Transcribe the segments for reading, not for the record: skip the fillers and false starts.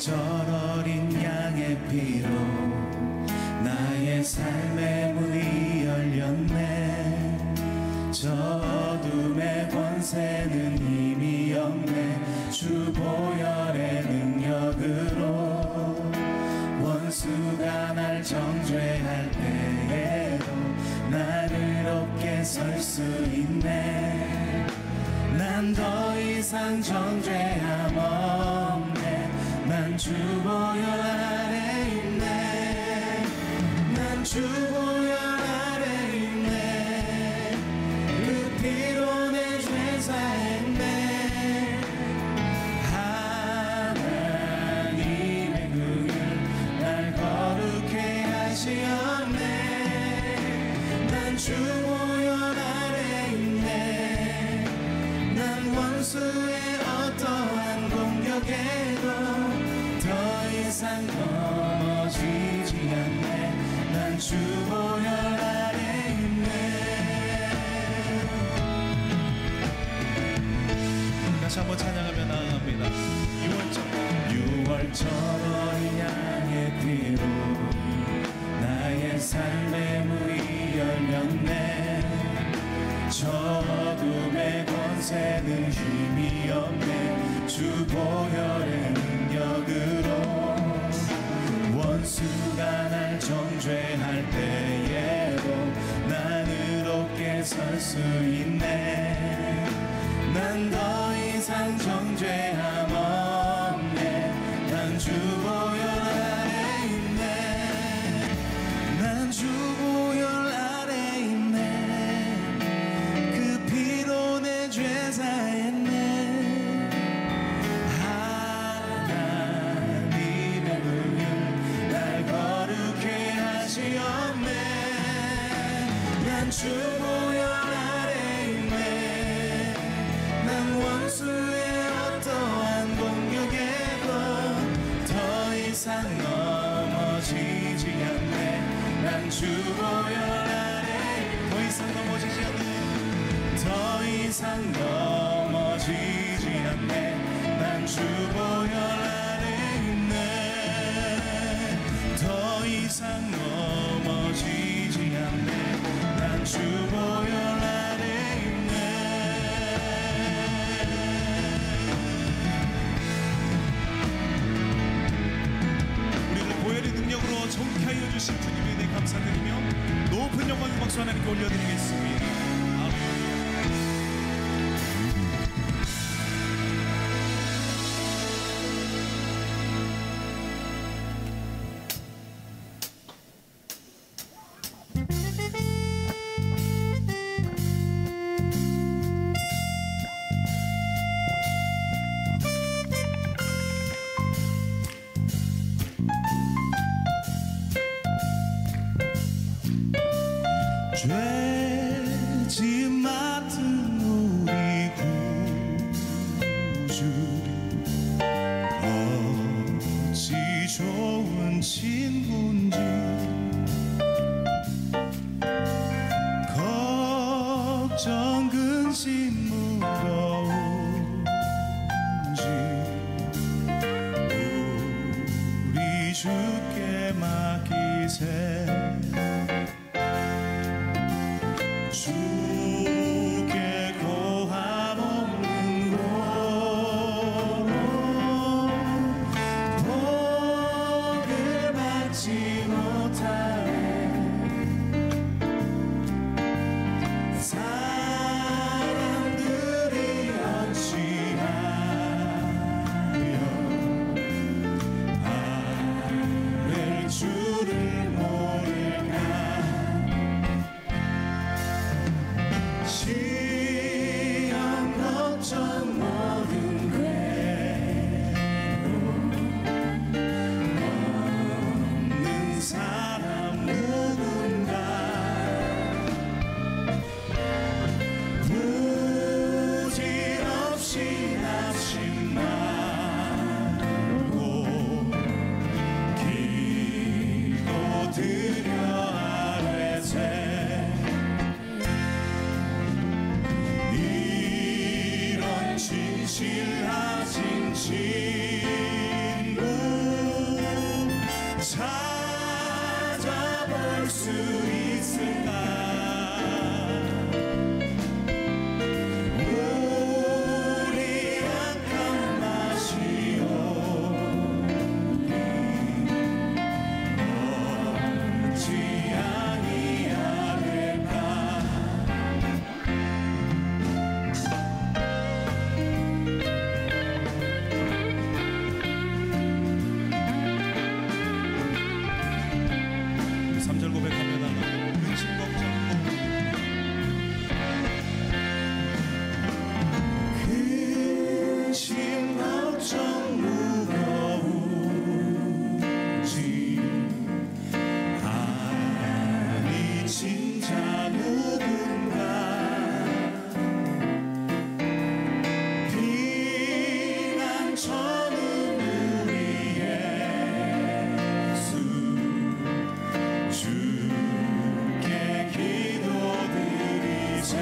6월절 어린 양의 피로 나의 삶의 문이 열렸네. 저 어둠의 권세는 힘이 없네. 주 보혈의 능력으로 원수가 날 정죄할 때에도 난 의롭게 설 수 있네. 난 더 이상 정죄함 없네. 난 주 보혈 아래 있네. 난 주 보혈 아래 있네. 그 피로 내 죄 사했네. 하나님의 그 일 날 거룩해 하시었네. 난 주 보혈 아래 있네. 난 원수의 어떠한 공격에도 더 이상 넘어지지 않네. 난 주 보혈 아래 있네. 다시 한번 찬양하며 나아갑니다. 6월절 어린 양의 피로 나의 삶의 문이 열렸네. 저 어둠의 권세는 힘이 없네. 주 보혈의 능력으로 원수가 날 정죄할 때에도 난 의롭게 설 수 있네. 난 더 이상 정죄함 없네. 난 주 보혈 아래 있네. 난 주 보혈 아래 있네. 그 피로 내 죄 사했네. 하나님의 은혜 날 거룩해 하시었네. 난 주 보혈 아래 있네. 난 원수의 어떠한 공격에도 더 이상 넘어지지 않네. 난 주 보혈 아래 더 이상 넘어지지 않네. 더 이상 넘어지지 않네. 난 주 보혈 아래 있네. 더 이상 넘어지지 않네. 난 주 보혈 아래 있네. 우리를 보혈의 능력으로 정케 하여 주신 주님에 대해 감사드리며 높은 영광의 박수 하나님께 올려드리겠습니다. 아멘. 죄짐 맡은 우리 구주 어찌 좋은 친구인지 걱정 근심 무거운지 우리 주께 맡기세. 주께 고함 없는 고로 복을 받지 못하네. 사람들이 어찌하여 아를 줄을 모를까. 수 있을까? 우리 약한 마시오 어찌 아니하릴까? 삼절 고백하며 나가고 근심 걱정 근심 걱정 무거운지 아니 진짜 누군가 피난처는 우리 예수 주께 기도드리세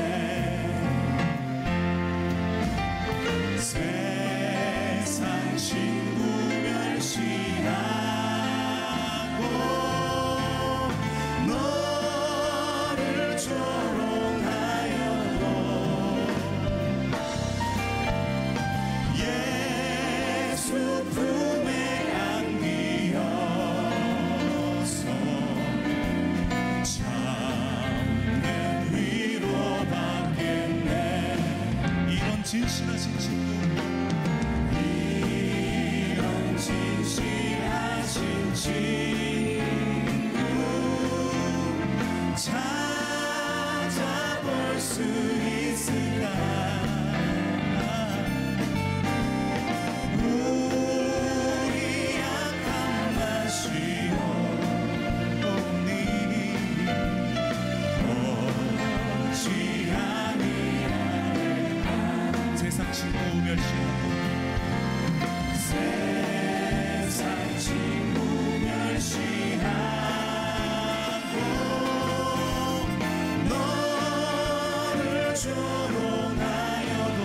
세상 친구 멸시하고 너를 조롱하여도 예수 품에 안기어서 참된 위로받겠네. 이런 진실하신 친구 이런 진실하신 친구 찾아볼 수 있을까? 우리 약한 마시오 어찌 아니하릴까? 세상 친구 멸시하고 세상 친구 멸시하고 너를 조롱하여도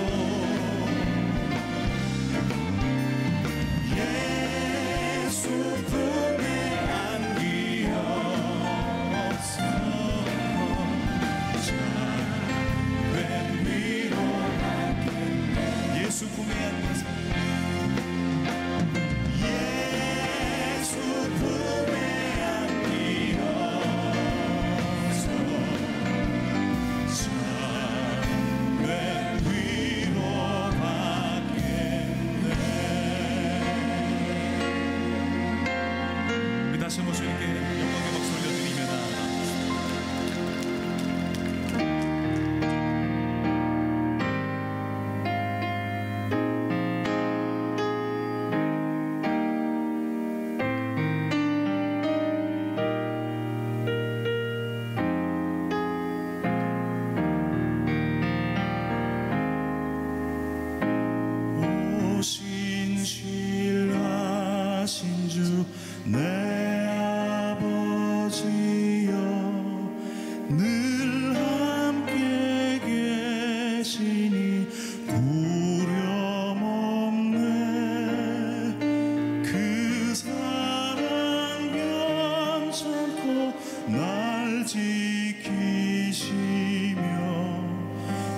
예수 품에 안기어서 참된 위로받겠네. 예수 품에 안겨서 예수 품에 안기어서 참된 위로받겠네. 우리 다시 한번 주님께 영광의 박수 올려드리며 오신실하신 주 내 아버지여 늘 함께 계시니 두려움 없네. 그 사랑 변찮고 날 지키시며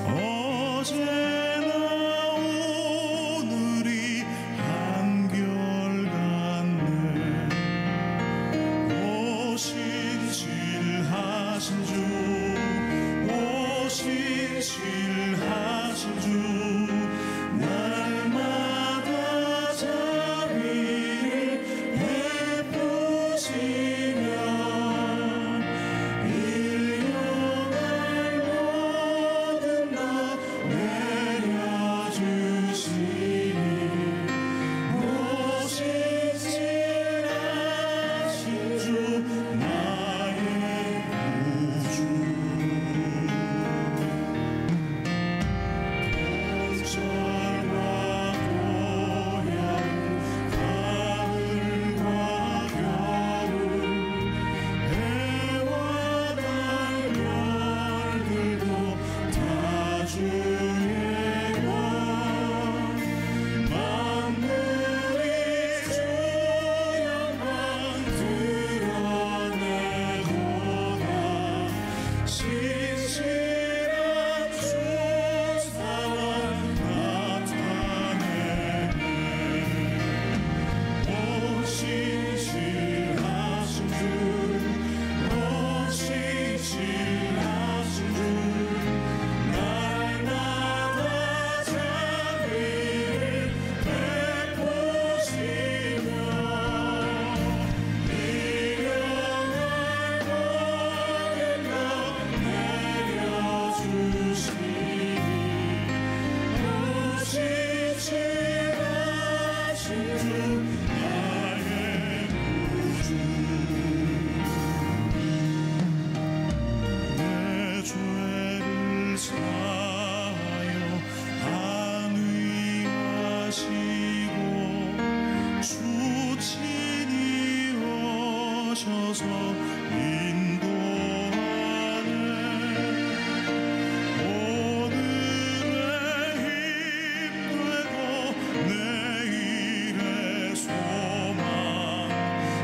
어제나 오늘이 한결같네. 오신실하신 주 오신실하신 주 날마다 자비를 베푸시며 주셔서 인도하네. 오늘의 힘되고 내일의 소망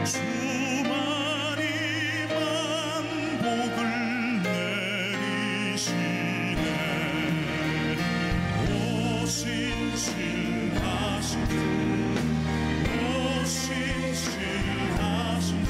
주만이만 복을 내리시네. 오신실하신 주 오신실하신 주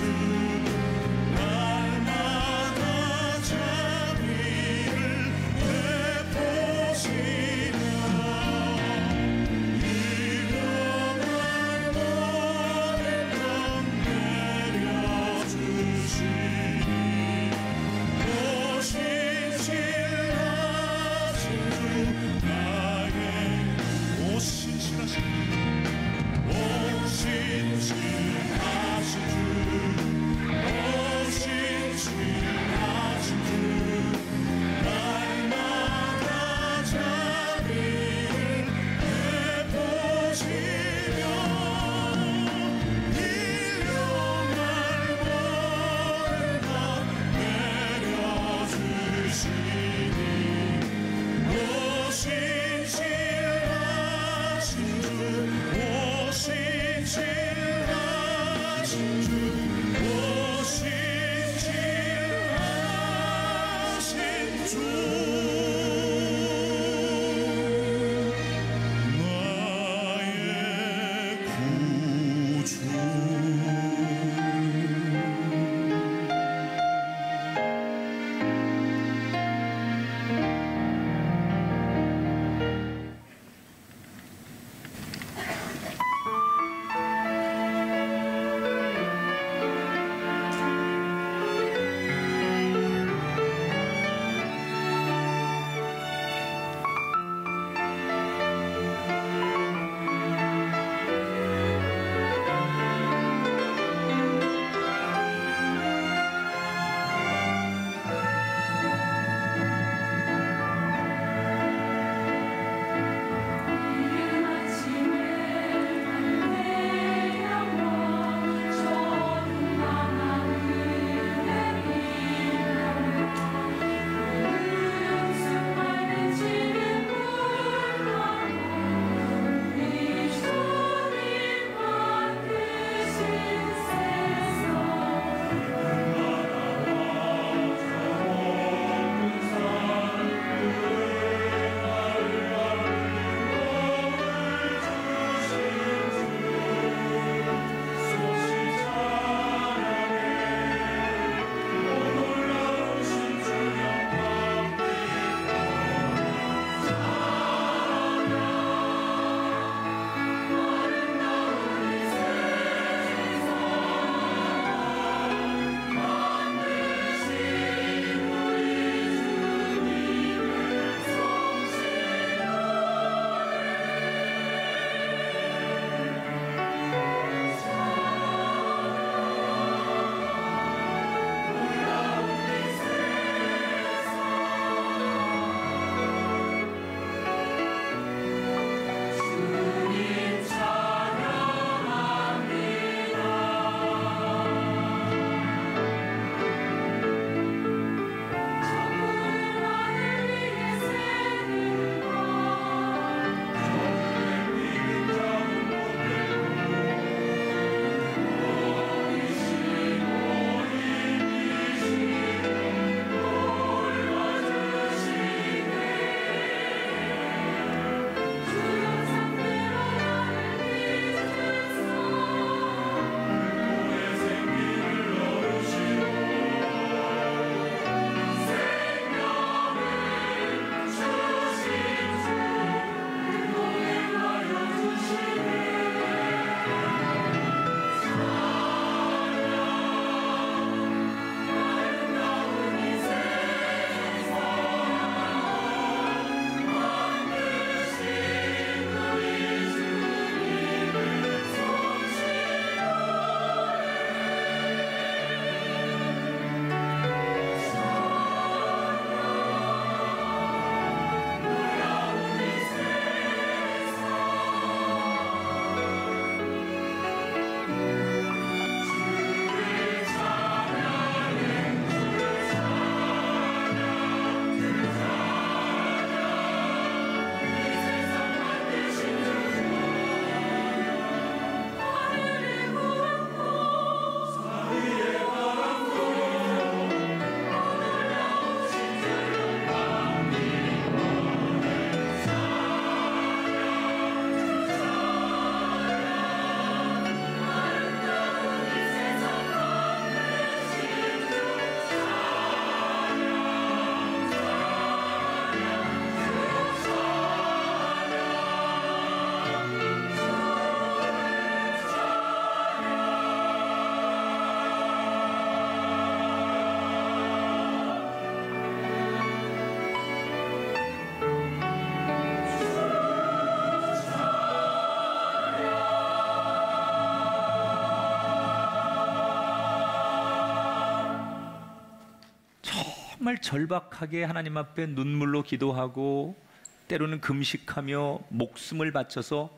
정말 절박하게 하나님 앞에 눈물로 기도하고 때로는 금식하며 목숨을 바쳐서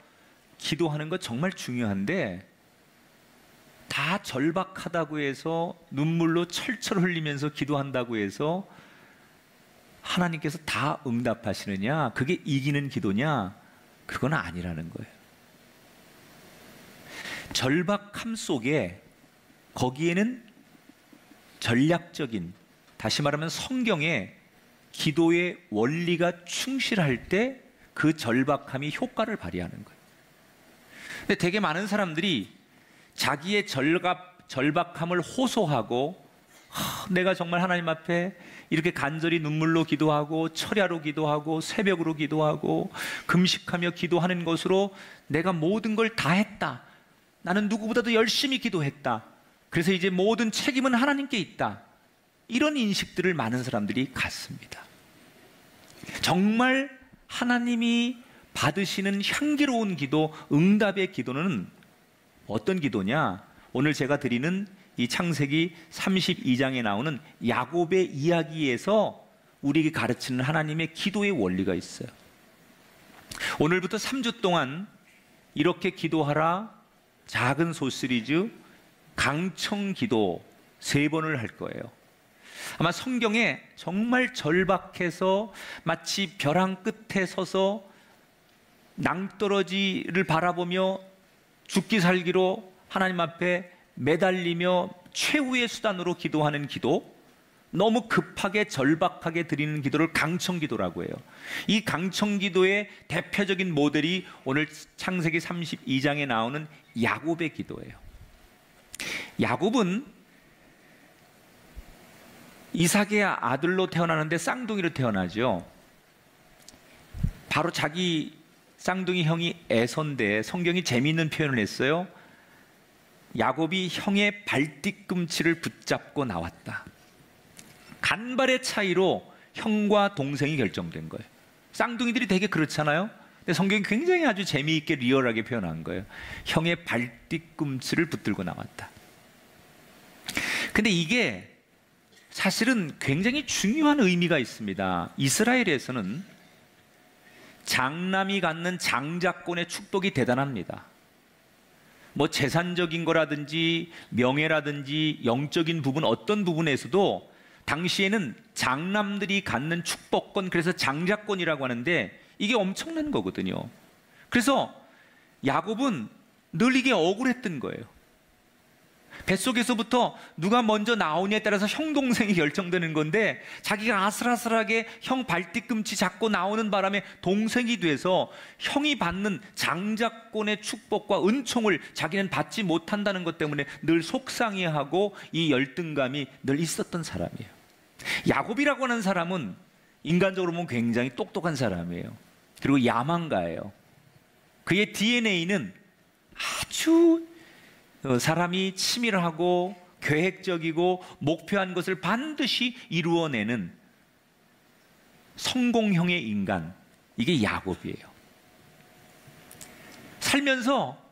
기도하는 거 정말 중요한데, 다 절박하다고 해서 눈물로 철철 흘리면서 기도한다고 해서 하나님께서 다 응답하시느냐, 그게 이기는 기도냐, 그건 아니라는 거예요. 절박함 속에 거기에는 전략적인, 다시 말하면 성경의 기도의 원리가 충실할 때 그 절박함이 효과를 발휘하는 거예요. 근데 되게 많은 사람들이 자기의 절박함을 호소하고, 내가 정말 하나님 앞에 이렇게 간절히 눈물로 기도하고 철야로 기도하고 새벽으로 기도하고 금식하며 기도하는 것으로 내가 모든 걸 다 했다, 나는 누구보다도 열심히 기도했다, 그래서 이제 모든 책임은 하나님께 있다, 이런 인식들을 많은 사람들이 갖습니다. 정말 하나님이 받으시는 향기로운 기도, 응답의 기도는 어떤 기도냐? 오늘 제가 드리는 이 창세기 32장에 나오는 야곱의 이야기에서 우리에게 가르치는 하나님의 기도의 원리가 있어요. 오늘부터 3주 동안 이렇게 기도하라 작은 소시리즈 강청 기도 3번을 할 거예요. 아마 성경에 정말 절박해서 마치 벼랑 끝에 서서 낭떠러지를 바라보며 죽기 살기로 하나님 앞에 매달리며 최후의 수단으로 기도하는 기도, 너무 급하게 절박하게 드리는 기도를 강청기도라고 해요. 이 강청기도의 대표적인 모델이 오늘 창세기 32장에 나오는 야곱의 기도예요. 야곱은 이삭의 아들로 태어나는데 쌍둥이로 태어나죠. 바로 자기 쌍둥이 형이 에서인데 성경이 재미있는 표현을 했어요. 야곱이 형의 발뒤꿈치를 붙잡고 나왔다. 간발의 차이로 형과 동생이 결정된 거예요. 쌍둥이들이 되게 그렇잖아요. 근데 성경이 굉장히 아주 재미있게 리얼하게 표현한 거예요. 형의 발뒤꿈치를 붙들고 나왔다. 근데 이게 사실은 굉장히 중요한 의미가 있습니다. 이스라엘에서는 장남이 갖는 장자권의 축복이 대단합니다. 뭐 재산적인 거라든지 명예라든지 영적인 부분, 어떤 부분에서도 당시에는 장남들이 갖는 축복권, 그래서 장자권이라고 하는데 이게 엄청난 거거든요. 그래서 야곱은 늘 이게 억울했던 거예요. 뱃속에서부터 누가 먼저 나오냐에 따라서 형 동생이 결정되는 건데, 자기가 아슬아슬하게 형 발뒤꿈치 잡고 나오는 바람에 동생이 돼서 형이 받는 장자권의 축복과 은총을 자기는 받지 못한다는 것 때문에 늘 속상해하고 이 열등감이 늘 있었던 사람이에요. 야곱이라고 하는 사람은 인간적으로 보면 굉장히 똑똑한 사람이에요. 그리고 야망가예요. 그의 DNA는 아주 사람이 치밀하고 계획적이고 목표한 것을 반드시 이루어내는 성공형의 인간, 이게 야곱이에요. 살면서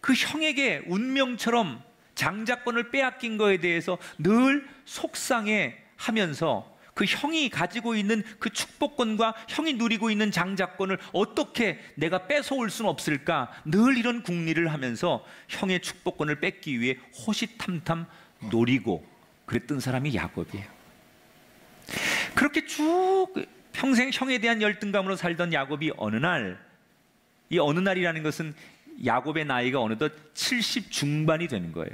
그 형에게 운명처럼 장자권을 빼앗긴 거에 대해서 늘 속상해하면서 그 형이 가지고 있는 그 축복권과 형이 누리고 있는 장자권을 어떻게 내가 뺏어올 수는 없을까, 늘 이런 궁리를 하면서 형의 축복권을 뺏기 위해 호시탐탐 노리고 그랬던 사람이 야곱이에요. 그렇게 쭉 평생 형에 대한 열등감으로 살던 야곱이 어느 날, 이 어느 날이라는 것은 야곱의 나이가 어느덧 70 중반이 되는 거예요.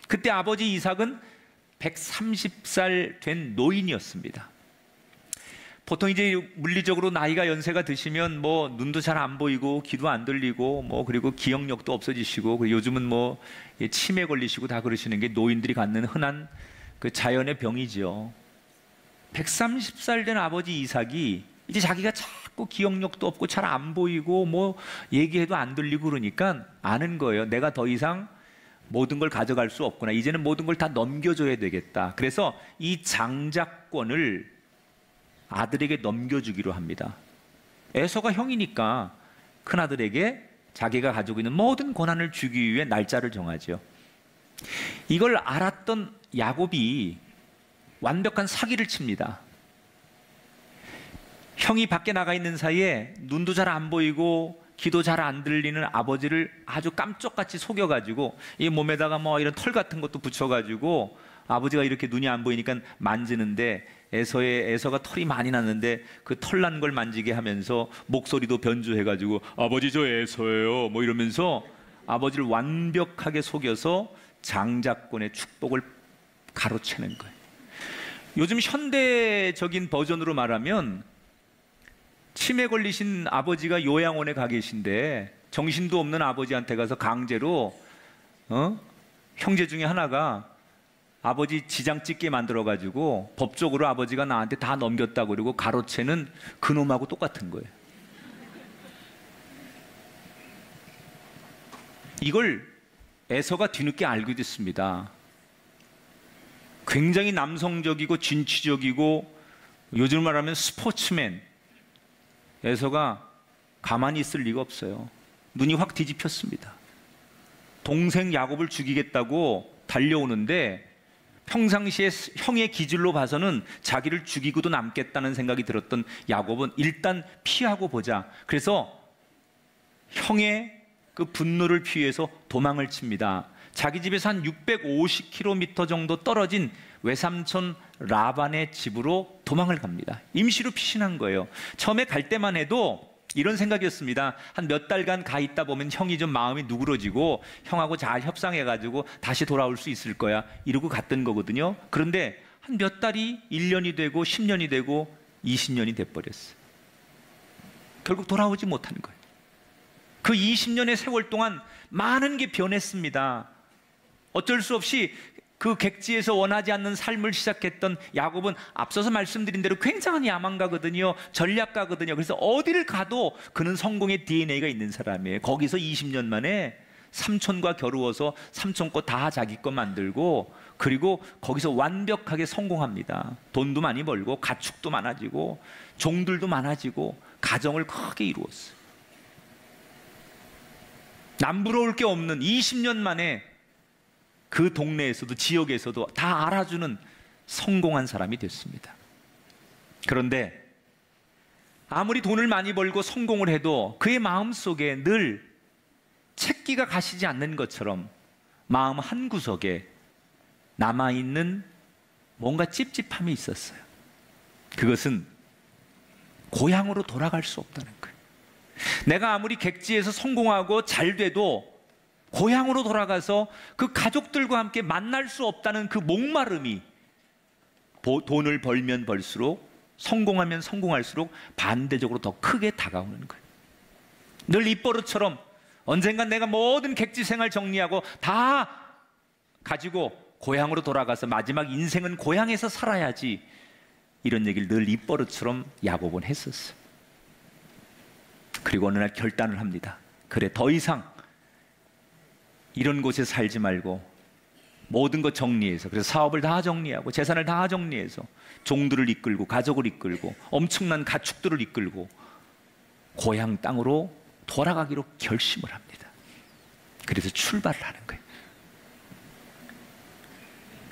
그때 아버지 이삭은 130살 된 노인이었습니다. 보통 이제 물리적으로 나이가 연세가 드시면 뭐 눈도 잘 안 보이고 귀도 안 들리고 뭐 그리고 기억력도 없어지시고, 그리고 요즘은 뭐 치매 걸리시고 다 그러시는 게 노인들이 갖는 흔한 그 자연의 병이죠. 130살 된 아버지 이삭이 이제 자기가 자꾸 기억력도 없고 잘 안 보이고 뭐 얘기해도 안 들리고 그러니까 아는 거예요. 내가 더 이상 모든 걸 가져갈 수 없구나. 이제는 모든 걸 다 넘겨줘야 되겠다. 그래서 이 장자권을 아들에게 넘겨주기로 합니다. 에서가 형이니까 큰아들에게 자기가 가지고 있는 모든 권한을 주기 위해 날짜를 정하죠. 이걸 알았던 야곱이 완벽한 사기를 칩니다. 형이 밖에 나가 있는 사이에 눈도 잘 안 보이고 귀도 잘 안 들리는 아버지를 아주 깜짝같이 속여가지고 이 몸에다가 뭐 이런 털 같은 것도 붙여가지고 아버지가 이렇게 눈이 안 보이니까 만지는데 에서가 털이 많이 났는데 그 털 난 걸 만지게 하면서 목소리도 변주해가지고 아버지 저 에서예요 뭐 이러면서 아버지를 완벽하게 속여서 장자권의 축복을 가로채는 거예요. 요즘 현대적인 버전으로 말하면 치매 걸리신 아버지가 요양원에 가 계신데 정신도 없는 아버지한테 가서 강제로 형제 중에 하나가 아버지 지장 찍게 만들어가지고 법적으로 아버지가 나한테 다 넘겼다고 그러고 가로채는 그놈하고 똑같은 거예요. 이걸 에서가 뒤늦게 알게 됐습니다. 굉장히 남성적이고 진취적이고 요즘 말하면 스포츠맨 에서가 가만히 있을 리가 없어요. 눈이 확 뒤집혔습니다. 동생 야곱을 죽이겠다고 달려오는데 평상시에 형의 기질로 봐서는 자기를 죽이고도 남겠다는 생각이 들었던 야곱은 일단 피하고 보자. 그래서 형의 그 분노를 피해서 도망을 칩니다. 자기 집에서 한 650km 정도 떨어진 외삼촌 라반의 집으로 도망을 갑니다. 임시로 피신한 거예요. 처음에 갈 때만 해도 이런 생각이었습니다. 한 몇 달간 가 있다 보면 형이 좀 마음이 누그러지고 형하고 잘 협상해가지고 다시 돌아올 수 있을 거야 이러고 갔던 거거든요. 그런데 한 몇 달이 1년이 되고 10년이 되고 20년이 돼버렸어요. 결국 돌아오지 못한 거예요. 그 20년의 세월 동안 많은 게 변했습니다. 어쩔 수 없이 그 객지에서 원하지 않는 삶을 시작했던 야곱은 앞서서 말씀드린 대로 굉장한 야망가거든요. 전략가거든요. 그래서 어디를 가도 그는 성공의 DNA가 있는 사람이에요. 거기서 20년 만에 삼촌과 겨루어서 삼촌 거 다 자기 거 만들고 그리고 거기서 완벽하게 성공합니다. 돈도 많이 벌고 가축도 많아지고 종들도 많아지고 가정을 크게 이루었어요. 남부러울 게 없는 20년 만에 그 동네에서도 지역에서도 다 알아주는 성공한 사람이 됐습니다. 그런데 아무리 돈을 많이 벌고 성공을 해도 그의 마음속에 늘 채기가 가시지 않는 것처럼 마음 한구석에 남아있는 뭔가 찝찝함이 있었어요. 그것은 고향으로 돌아갈 수 없다는 거예요. 내가 아무리 객지에서 성공하고 잘 돼도 고향으로 돌아가서 그 가족들과 함께 만날 수 없다는 그 목마름이 돈을 벌면 벌수록 성공하면 성공할수록 반대적으로 더 크게 다가오는 거예요. 늘 입버릇처럼 언젠간 내가 모든 객지 생활 정리하고 다 가지고 고향으로 돌아가서 마지막 인생은 고향에서 살아야지 이런 얘기를 늘 입버릇처럼 야곱은 했었어요. 그리고 어느 날 결단을 합니다. 그래 더 이상 이런 곳에 살지 말고 모든 것 정리해서 그래서 사업을 다 정리하고 재산을 다 정리해서 종들을 이끌고 가족을 이끌고 엄청난 가축들을 이끌고 고향 땅으로 돌아가기로 결심을 합니다. 그래서 출발을 하는 거예요.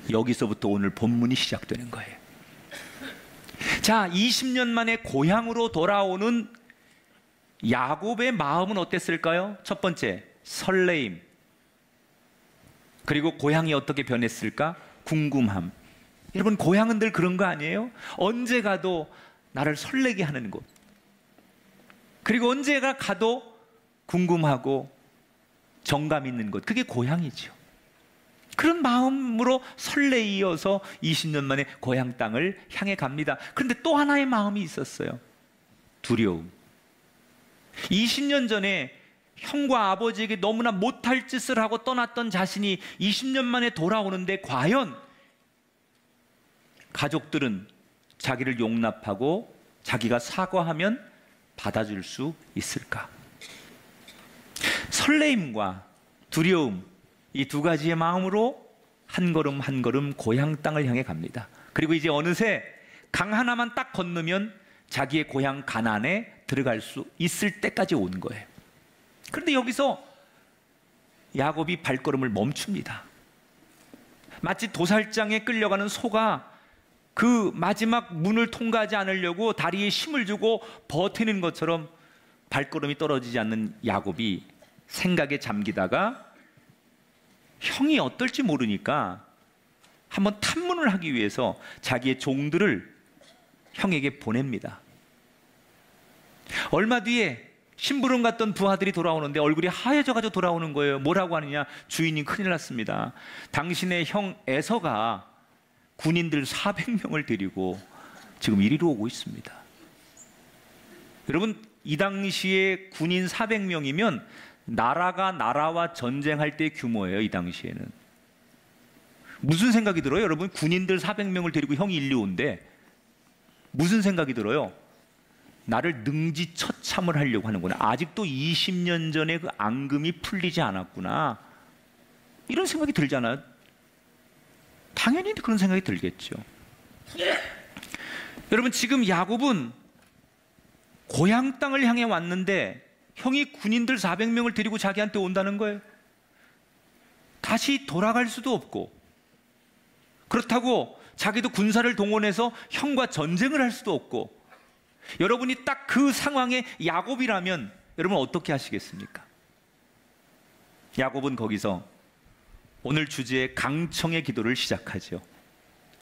여기서부터 오늘 본문이 시작되는 거예요. 자, 20년 만에 고향으로 돌아오는 야곱의 마음은 어땠을까요? 첫 번째, 설레임. 그리고 고향이 어떻게 변했을까? 궁금함. 여러분, 고향은 늘 그런 거 아니에요? 언제 가도 나를 설레게 하는 곳. 그리고 언제가 가도 궁금하고 정감 있는 곳. 그게 고향이죠. 그런 마음으로 설레이어서 20년 만에 고향 땅을 향해 갑니다. 그런데 또 하나의 마음이 있었어요. 두려움. 20년 전에 형과 아버지에게 너무나 못할 짓을 하고 떠났던 자신이 20년 만에 돌아오는데 과연 가족들은 자기를 용납하고 자기가 사과하면 받아줄 수 있을까? 설레임과 두려움, 이 두 가지의 마음으로 한 걸음 한 걸음 고향 땅을 향해 갑니다. 그리고 이제 어느새 강 하나만 딱 건너면 자기의 고향 가나안에 들어갈 수 있을 때까지 온 거예요. 그런데 여기서 야곱이 발걸음을 멈춥니다. 마치 도살장에 끌려가는 소가 그 마지막 문을 통과하지 않으려고 다리에 힘을 주고 버티는 것처럼 발걸음이 떨어지지 않는 야곱이 생각에 잠기다가 형이 어떨지 모르니까 한번 탐문을 하기 위해서 자기의 종들을 형에게 보냅니다. 얼마 뒤에 심부름 갔던 부하들이 돌아오는데 얼굴이 하얘져가지고 돌아오는 거예요. 뭐라고 하느냐? 주인님 큰일 났습니다. 당신의 형 에서가 군인들 400명을 데리고 지금 이리로 오고 있습니다. 여러분, 이 당시에 군인 400명이면 나라가 나라와 전쟁할 때 규모예요. 이 당시에는. 무슨 생각이 들어요? 여러분, 군인들 400명을 데리고 형이 일리 온대. 무슨 생각이 들어요? 나를 능지처참을 하려고 하는구나. 아직도 20년 전에 그 앙금이 풀리지 않았구나. 이런 생각이 들잖아요. 당연히 그런 생각이 들겠죠. 여러분, 지금 야곱은 고향 땅을 향해 왔는데 형이 군인들 400명을 데리고 자기한테 온다는 거예요. 다시 돌아갈 수도 없고, 그렇다고 자기도 군사를 동원해서 형과 전쟁을 할 수도 없고, 여러분이 딱 그 상황에 야곱이라면 여러분 어떻게 하시겠습니까? 야곱은 거기서 오늘 주제의 강청의 기도를 시작하죠.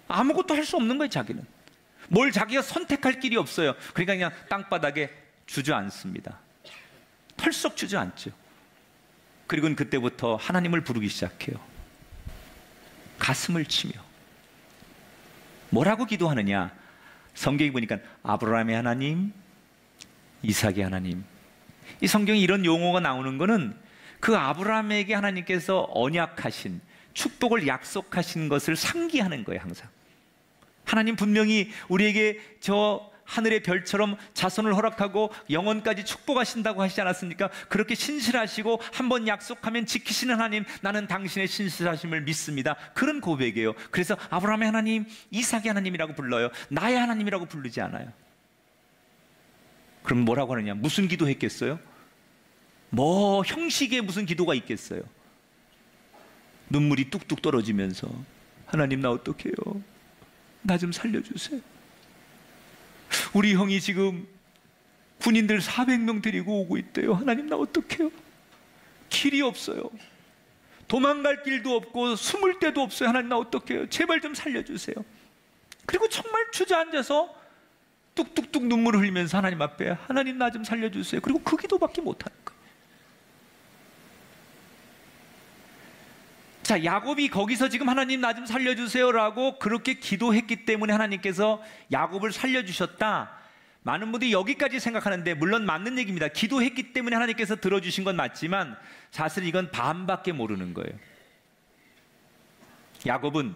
아무것도 할 수 없는 거예요. 자기는 뭘 자기가 선택할 길이 없어요. 그러니까 그냥 땅바닥에 주저앉습니다. 털썩 주저앉죠. 그리고는 그때부터 하나님을 부르기 시작해요. 가슴을 치며. 뭐라고 기도하느냐? 성경에 보니까 아브라함의 하나님, 이삭의 하나님. 이 성경에 이런 용어가 나오는 거는 그 아브라함에게 하나님께서 언약하신, 축복을 약속하신 것을 상기하는 거예요. 항상 하나님 분명히 우리에게 저 하늘의 별처럼 자손을 허락하고 영원까지 축복하신다고 하시지 않았습니까? 그렇게 신실하시고 한번 약속하면 지키시는 하나님, 나는 당신의 신실하심을 믿습니다. 그런 고백이에요. 그래서 아브라함의 하나님, 이삭의 하나님이라고 불러요. 나의 하나님이라고 부르지 않아요. 그럼 뭐라고 하느냐? 무슨 기도했겠어요? 뭐 형식의 무슨 기도가 있겠어요? 눈물이 뚝뚝 떨어지면서 하나님, 나 어떡해요? 나 좀 살려주세요. 우리 형이 지금 군인들 400명 데리고 오고 있대요. 하나님, 나 어떡해요? 길이 없어요. 도망갈 길도 없고 숨을 데도 없어요. 하나님, 나 어떡해요? 제발 좀 살려주세요. 그리고 정말 주저앉아서 뚝뚝뚝 눈물을 흘리면서 하나님 앞에, 하나님 나 좀 살려주세요. 그리고 그 기도밖에 못하는 거예요. 자, 야곱이 거기서 지금 하나님 나 좀 살려주세요라고 그렇게 기도했기 때문에 하나님께서 야곱을 살려주셨다. 많은 분들이 여기까지 생각하는데 물론 맞는 얘기입니다. 기도했기 때문에 하나님께서 들어주신 건 맞지만 사실 이건 반밖에 모르는 거예요. 야곱은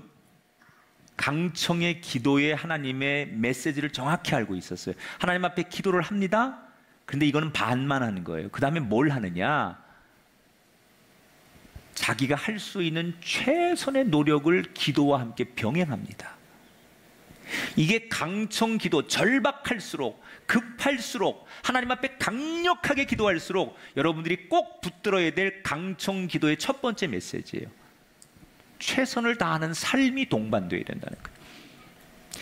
강청의 기도에 하나님의 메시지를 정확히 알고 있었어요. 하나님 앞에 기도를 합니다. 그런데 이거는 반만 하는 거예요. 그 다음에 뭘 하느냐? 자기가 할 수 있는 최선의 노력을 기도와 함께 병행합니다. 이게 강청 기도, 절박할수록, 급할수록, 하나님 앞에 강력하게 기도할수록 여러분들이 꼭 붙들어야 될 강청 기도의 첫 번째 메시지예요. 최선을 다하는 삶이 동반되어야 된다는 거예요.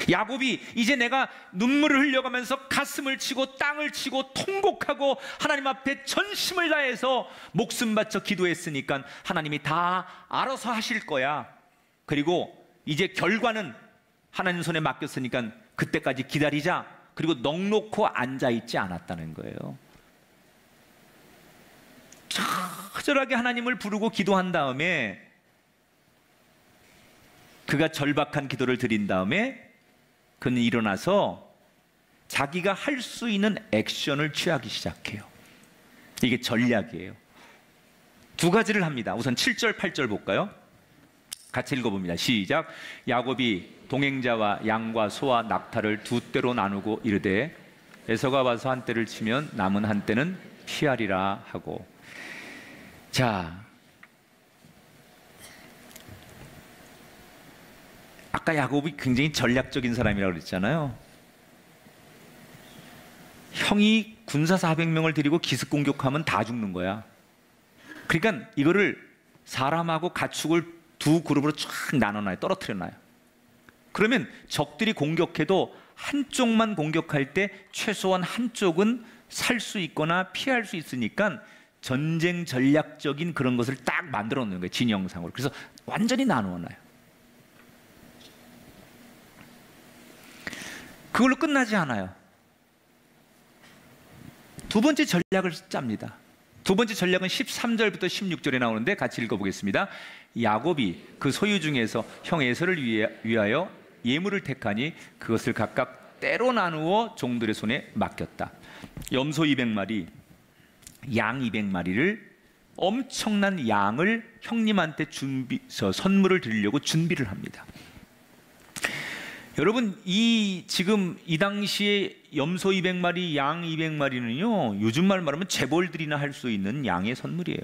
야곱이 이제 내가 눈물을 흘려가면서 가슴을 치고 땅을 치고 통곡하고 하나님 앞에 전심을 다해서 목숨 바쳐 기도했으니까 하나님이 다 알아서 하실 거야. 그리고 이제 결과는 하나님 손에 맡겼으니까 그때까지 기다리자. 그리고 넋놓고 앉아있지 않았다는 거예요. 처절하게 하나님을 부르고 기도한 다음에, 그가 절박한 기도를 드린 다음에 그는 일어나서 자기가 할 수 있는 액션을 취하기 시작해요. 이게 전략이에요. 두 가지를 합니다. 우선 7절, 8절 볼까요? 같이 읽어봅니다. 시작. 야곱이 동행자와 양과 소와 낙타를 두 떼로 나누고 이르되 에서가 와서 한 떼를 치면 남은 한 떼는 피하리라 하고. 자, 아까 야곱이 굉장히 전략적인 사람이라고 그랬잖아요. 형이 군사 400명을 데리고 기습 공격하면 다 죽는 거야. 그러니까 이거를 사람하고 가축을 두 그룹으로 쫙 나눠놔요. 떨어뜨려놔요. 그러면 적들이 공격해도 한쪽만 공격할 때 최소한 한쪽은 살 수 있거나 피할 수 있으니까 전쟁 전략적인 그런 것을 딱 만들어 놓는 거예요. 진영상으로. 그래서 완전히 나누어 놔요. 그걸로 끝나지 않아요. 두 번째 전략을 짭니다. 두 번째 전략은 13절부터 16절에 나오는데 같이 읽어보겠습니다. 야곱이 그 소유 중에서 형 에서를 위하여 예물을 택하니 그것을 각각 때로 나누어 종들의 손에 맡겼다. 염소 200마리, 양 200마리를 엄청난 양을 형님한테 선물을 드리려고 준비를 합니다. 여러분, 지금 이 당시에 염소 200마리, 양 200마리는요, 요즘 말 말하면 재벌들이나 할 수 있는 양의 선물이에요.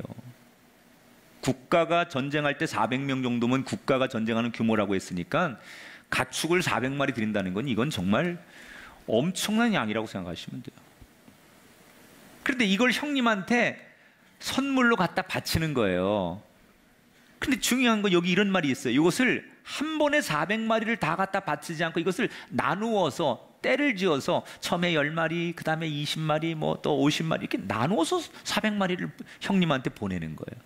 국가가 전쟁할 때 400명 정도면 국가가 전쟁하는 규모라고 했으니까 가축을 400마리 드린다는 건 이건 정말 엄청난 양이라고 생각하시면 돼요. 그런데 이걸 형님한테 선물로 갖다 바치는 거예요. 근데 중요한 건 여기 이런 말이 있어요. 이것을 한 번에 400마리를 다 갖다 바치지 않고 이것을 나누어서 때를 지어서 처음에 10마리, 그 다음에 20마리, 뭐 또 50마리 이렇게 나누어서 400마리를 형님한테 보내는 거예요.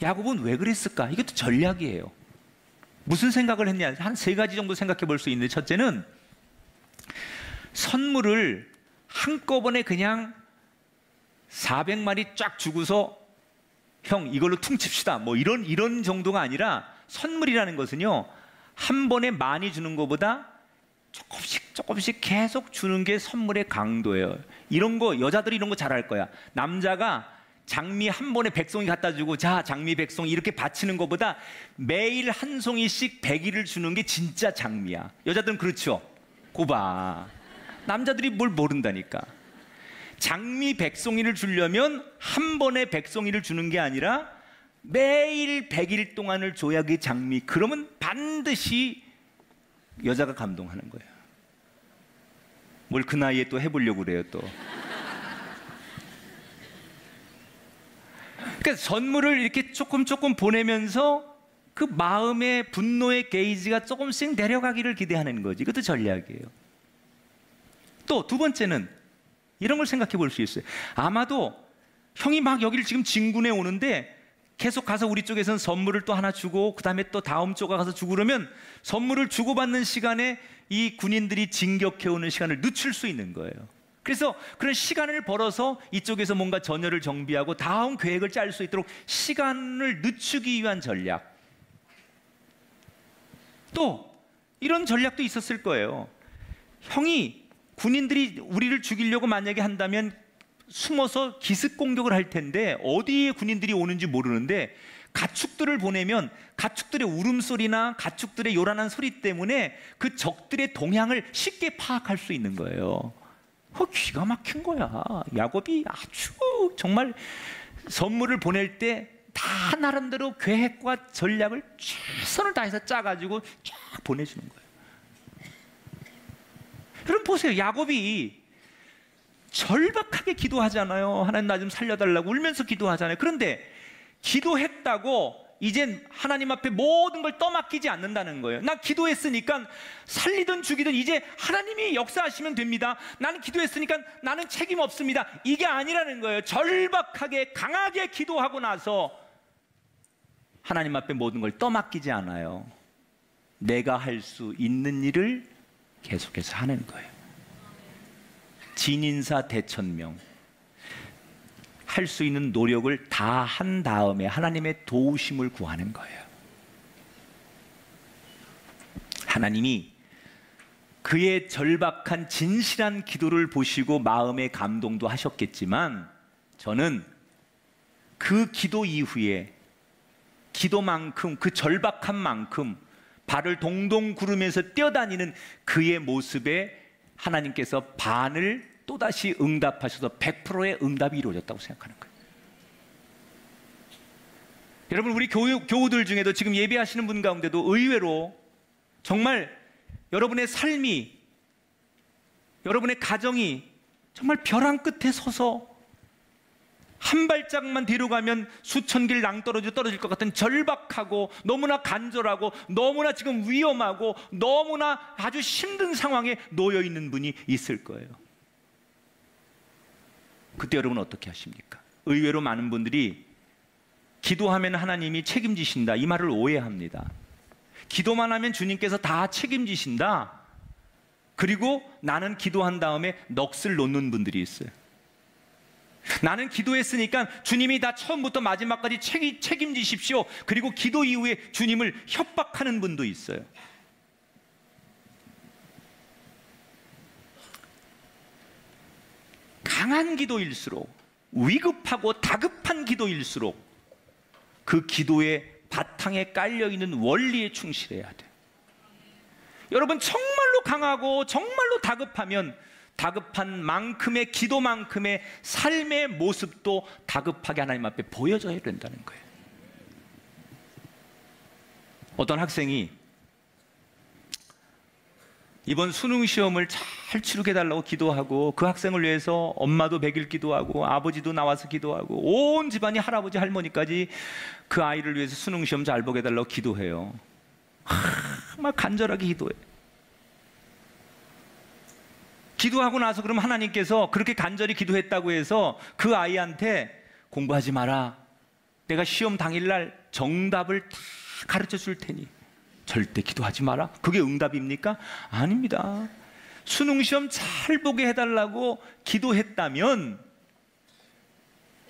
야곱은 왜 그랬을까? 이것도 전략이에요. 무슨 생각을 했냐? 한 세 가지 정도 생각해 볼 수 있는데, 첫째는 선물을 한꺼번에 그냥 400마리 쫙 주고서 형 이걸로 퉁칩시다 뭐 이런 정도가 아니라, 선물이라는 것은요 한 번에 많이 주는 것보다 조금씩 계속 주는 게 선물의 강도예요. 이런 거 여자들이 이런 거 잘할 거야. 남자가 장미 한 번에 100송이 갖다 주고 자 장미 100송이 이렇게 바치는 것보다 매일 한 송이씩 100일을 주는 게 진짜 장미야. 여자들은 그렇죠. 고봐. 남자들이 뭘 모른다니까. 장미 100송이를 주려면 한 번에 100송이를 주는 게 아니라 매일 100일 동안을 줘야 그 장미. 그러면 반드시 여자가 감동하는 거예요. 뭘 그 나이에 또 해보려고 그래요 또. 그러니까 선물을 이렇게 조금 보내면서 그 마음의 분노의 게이지가 조금씩 내려가기를 기대하는 거지. 이것도 전략이에요. 또 두 번째는 이런 걸 생각해 볼 수 있어요. 아마도 형이 막 여기를 지금 진군해 오는데 계속 가서 우리 쪽에서는 선물을 또 하나 주고 그 다음에 또 다음 쪽에 가서 주고 그러면 선물을 주고받는 시간에 이 군인들이 진격해 오는 시간을 늦출 수 있는 거예요. 그래서 그런 시간을 벌어서 이쪽에서 뭔가 전열을 정비하고 다음 계획을 짤 수 있도록 시간을 늦추기 위한 전략. 또 이런 전략도 있었을 거예요. 형이 군인들이 우리를 죽이려고 만약에 한다면 숨어서 기습 공격을 할 텐데 어디에 군인들이 오는지 모르는데 가축들을 보내면 가축들의 울음소리나 가축들의 요란한 소리 때문에 그 적들의 동향을 쉽게 파악할 수 있는 거예요. 기가 막힌 거야. 야곱이 아주 정말 선물을 보낼 때 다 나름대로 계획과 전략을 최선을 다해서 짜가지고 쫙 보내주는 거예요. 여러분 보세요. 야곱이 절박하게 기도하잖아요. 하나님 나 좀 살려달라고 울면서 기도하잖아요. 그런데 기도했다고 이젠 하나님 앞에 모든 걸 떠맡기지 않는다는 거예요. 나 기도했으니까 살리든 죽이든 이제 하나님이 역사하시면 됩니다. 나는 기도했으니까 나는 책임 없습니다. 이게 아니라는 거예요. 절박하게 강하게 기도하고 나서 하나님 앞에 모든 걸 떠맡기지 않아요. 내가 할 수 있는 일을 계속해서 하는 거예요. 진인사 대천명. 할 수 있는 노력을 다 한 다음에 하나님의 도우심을 구하는 거예요. 하나님이 그의 절박한 진실한 기도를 보시고 마음의 감동도 하셨겠지만 저는 그 기도 이후에 기도만큼 그 절박한 만큼 발을 동동 구르면서 뛰어다니는 그의 모습에 하나님께서 반을 또다시 응답하셔서 100%의 응답이 이루어졌다고 생각하는 거예요. 여러분 우리 교우들 중에도 지금 예배하시는 분 가운데도 의외로 정말 여러분의 삶이 여러분의 가정이 정말 벼랑 끝에 서서 한 발짝만 뒤로 가면 수천 길 낭떠러지 떨어질 것 같은 절박하고 너무나 간절하고 너무나 지금 위험하고 너무나 아주 힘든 상황에 놓여 있는 분이 있을 거예요. 그때 여러분 어떻게 하십니까? 의외로 많은 분들이 기도하면 하나님이 책임지신다, 이 말을 오해합니다. 기도만 하면 주님께서 다 책임지신다, 그리고 나는 기도한 다음에 넋을 놓는 분들이 있어요. 나는 기도했으니까 주님이 다 처음부터 마지막까지 책임지십시오, 그리고 기도 이후에 주님을 협박하는 분도 있어요. 강한 기도일수록, 위급하고 다급한 기도일수록 그 기도의 바탕에 깔려있는 원리에 충실해야 돼요. 여러분, 정말로 강하고 정말로 다급하면 다급한 만큼의 기도만큼의 삶의 모습도 다급하게 하나님 앞에 보여져야 된다는 거예요. 어떤 학생이 이번 수능 시험을 잘 치르게 해달라고 기도하고, 그 학생을 위해서 엄마도 100일 기도하고 아버지도 나와서 기도하고 온 집안이 할아버지 할머니까지 그 아이를 위해서 수능 시험 잘 보게 해달라고 기도해요. 막 간절하게 기도해. 기도하고 나서 그럼 하나님께서 그렇게 간절히 기도했다고 해서 그 아이한테 공부하지 마라, 내가 시험 당일날 정답을 다 가르쳐 줄 테니 절대 기도하지 마라, 그게 응답입니까? 아닙니다. 수능 시험 잘 보게 해달라고 기도했다면,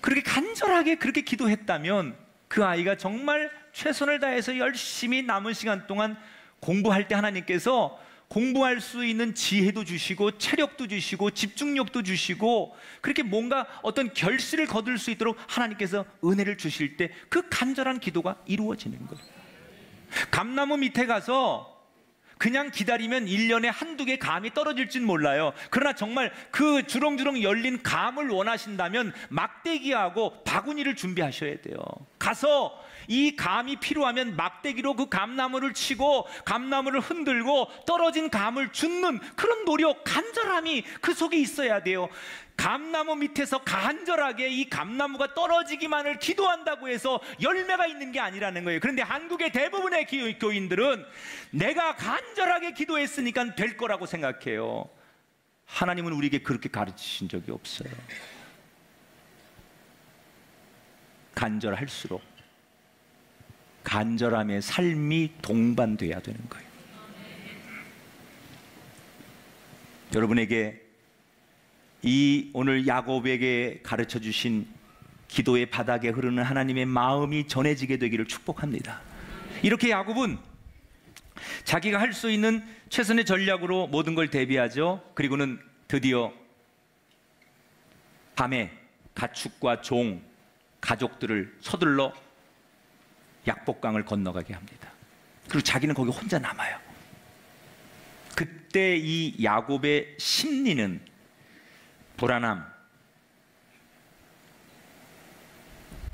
그렇게 간절하게 그렇게 기도했다면 그 아이가 정말 최선을 다해서 열심히 남은 시간 동안 공부할 때 하나님께서 공부할 수 있는 지혜도 주시고 체력도 주시고 집중력도 주시고 그렇게 뭔가 어떤 결실을 거둘 수 있도록 하나님께서 은혜를 주실 때 그 간절한 기도가 이루어지는 거예요. 감나무 밑에 가서 그냥 기다리면 1년에 한두 개 감이 떨어질진 몰라요. 그러나 정말 그 주렁주렁 열린 감을 원하신다면 막대기하고 바구니를 준비하셔야 돼요. 가서 이 감이 필요하면 막대기로 그 감나무를 치고 감나무를 흔들고 떨어진 감을 줍는 그런 노력, 간절함이 그 속에 있어야 돼요. 감나무 밑에서 간절하게 이 감나무가 떨어지기만을 기도한다고 해서 열매가 있는 게 아니라는 거예요. 그런데 한국의 대부분의 교인들은 내가 간절하게 기도했으니까 될 거라고 생각해요. 하나님은 우리에게 그렇게 가르치신 적이 없어요. 간절할수록 간절함의 삶이 동반돼야 되는 거예요. 여러분에게 이 오늘 야곱에게 가르쳐 주신 기도의 바닥에 흐르는 하나님의 마음이 전해지게 되기를 축복합니다. 이렇게 야곱은 자기가 할 수 있는 최선의 전략으로 모든 걸 대비하죠. 그리고는 드디어 밤에 가축과 종, 가족들을 서둘러 약복강을 건너가게 합니다. 그리고 자기는 거기 혼자 남아요. 그때 이 야곱의 심리는 불안함,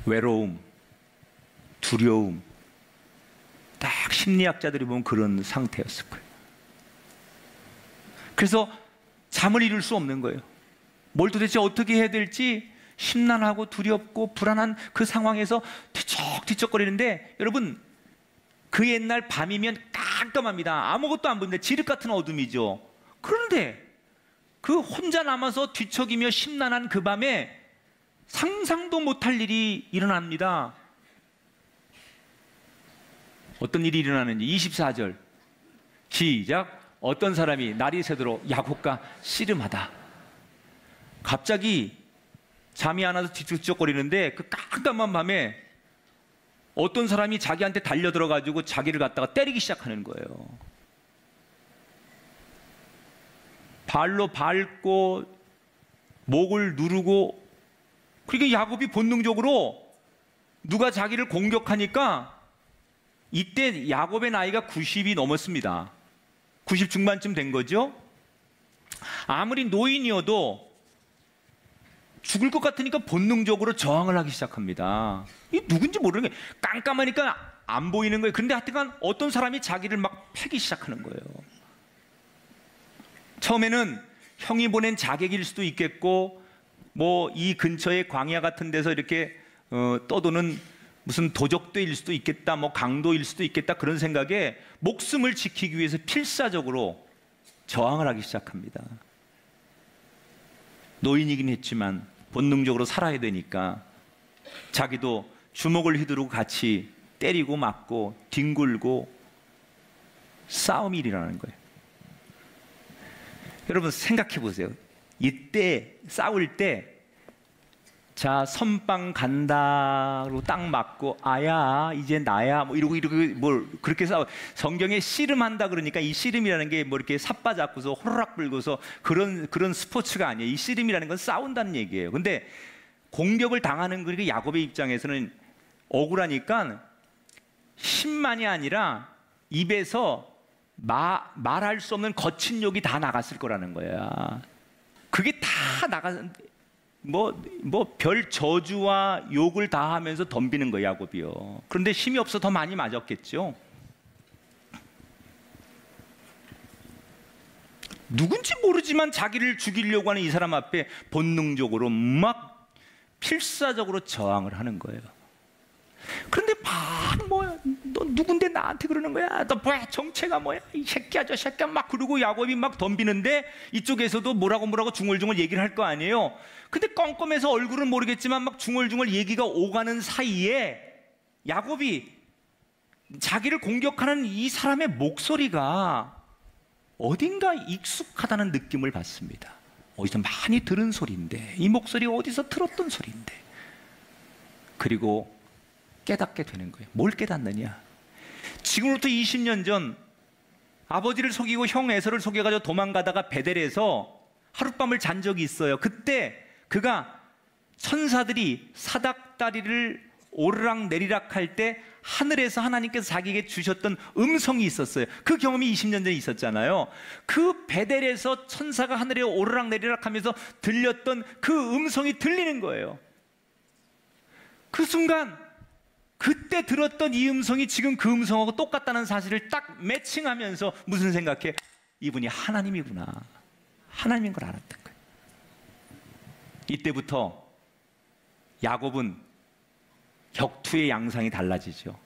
외로움, 두려움, 딱 심리학자들이 보면 그런 상태였을 거예요. 그래서 잠을 이룰 수 없는 거예요. 뭘 도대체 어떻게 해야 될지 심란하고 두렵고 불안한 그 상황에서 뒤척뒤척거리는데, 여러분 그 옛날 밤이면 깜깜합니다. 아무것도 안 보이는데 지륵 같은 어둠이죠. 그런데 그 혼자 남아서 뒤척이며 심란한 그 밤에 상상도 못할 일이 일어납니다. 어떤 일이 일어나는지 24절 시작. 어떤 사람이 날이 새도록 야곱과 씨름하다. 갑자기 잠이 안 와서 뒤척거리는데 그 깜깜한 밤에 어떤 사람이 자기한테 달려들어가지고 자기를 갖다가 때리기 시작하는 거예요. 발로 밟고 목을 누르고. 그러니까 야곱이 본능적으로 누가 자기를 공격하니까, 이때 야곱의 나이가 90이 넘었습니다. 90 중반쯤 된 거죠. 아무리 노인이어도 죽을 것 같으니까 본능적으로 저항을 하기 시작합니다. 이게 누군지 모르는 게 깜깜하니까 안 보이는 거예요. 그런데 하여튼간 어떤 사람이 자기를 막 패기 시작하는 거예요. 처음에는 형이 보낸 자객일 수도 있겠고 뭐 이 근처에 광야 같은 데서 이렇게 떠도는 무슨 도적도일 수도 있겠다, 뭐 강도일 수도 있겠다, 그런 생각에 목숨을 지키기 위해서 필사적으로 저항을 하기 시작합니다. 노인이긴 했지만 본능적으로 살아야 되니까 자기도 주먹을 휘두르고 같이 때리고 맞고 뒹굴고 싸움이 일어나는 거예요. 여러분 생각해 보세요. 이때 싸울 때 자, 선빵 간다로 딱 맞고 아야 이제 나야 뭐 이러고 뭘 그렇게 싸워. 성경에 씨름한다 그러니까 이 씨름이라는 게 뭐 이렇게 삿바 잡고서 호로락 불고서 그런 스포츠가 아니에요. 이 씨름이라는 건 싸운다는 얘기예요. 근데 공격을 당하는 그 야곱의 입장에서는 억울하니까 힘만이 아니라 입에서 말할 수 없는 거친 욕이 다 나갔을 거라는 거야. 그게 다 별 저주와 욕을 다 하면서 덤비는 거예요, 야곱이요. 그런데 힘이 없어 더 많이 맞았겠죠. 누군지 모르지만 자기를 죽이려고 하는 이 사람 앞에 본능적으로 막 필사적으로 저항을 하는 거예요. 그런데 막 뭐야, 너 누군데 나한테 그러는 거야? 너 뭐야, 정체가 뭐야? 이 새끼야 저 새끼야 막 그러고 야곱이 막 덤비는데 이쪽에서도 뭐라고 중얼중얼 얘기를 할 거 아니에요. 근데 껌껌해서 얼굴은 모르겠지만 막 중얼중얼 얘기가 오가는 사이에 야곱이 자기를 공격하는 이 사람의 목소리가 어딘가 익숙하다는 느낌을 받습니다. 어디서 많이 들은 소리인데, 이 목소리 어디서 들었던 소리인데, 그리고 깨닫게 되는 거예요. 뭘 깨닫느냐? 지금부터 20년 전 아버지를 속이고 형 에서를 속여가지고 도망가다가 베델에서 하룻밤을 잔 적이 있어요. 그때 그가 천사들이 사닥다리를 오르락 내리락 할 때 하늘에서 하나님께서 자기에게 주셨던 음성이 있었어요. 그 경험이 20년 전에 있었잖아요. 그 베델에서 천사가 하늘에 오르락 내리락 하면서 들렸던 그 음성이 들리는 거예요. 그 순간 그때 들었던 이 음성이 지금 그 음성하고 똑같다는 사실을 딱 매칭하면서 무슨 생각해? 이분이 하나님이구나. 하나님인 걸 알았던 거예요. 이때부터 야곱은 격투의 양상이 달라지죠.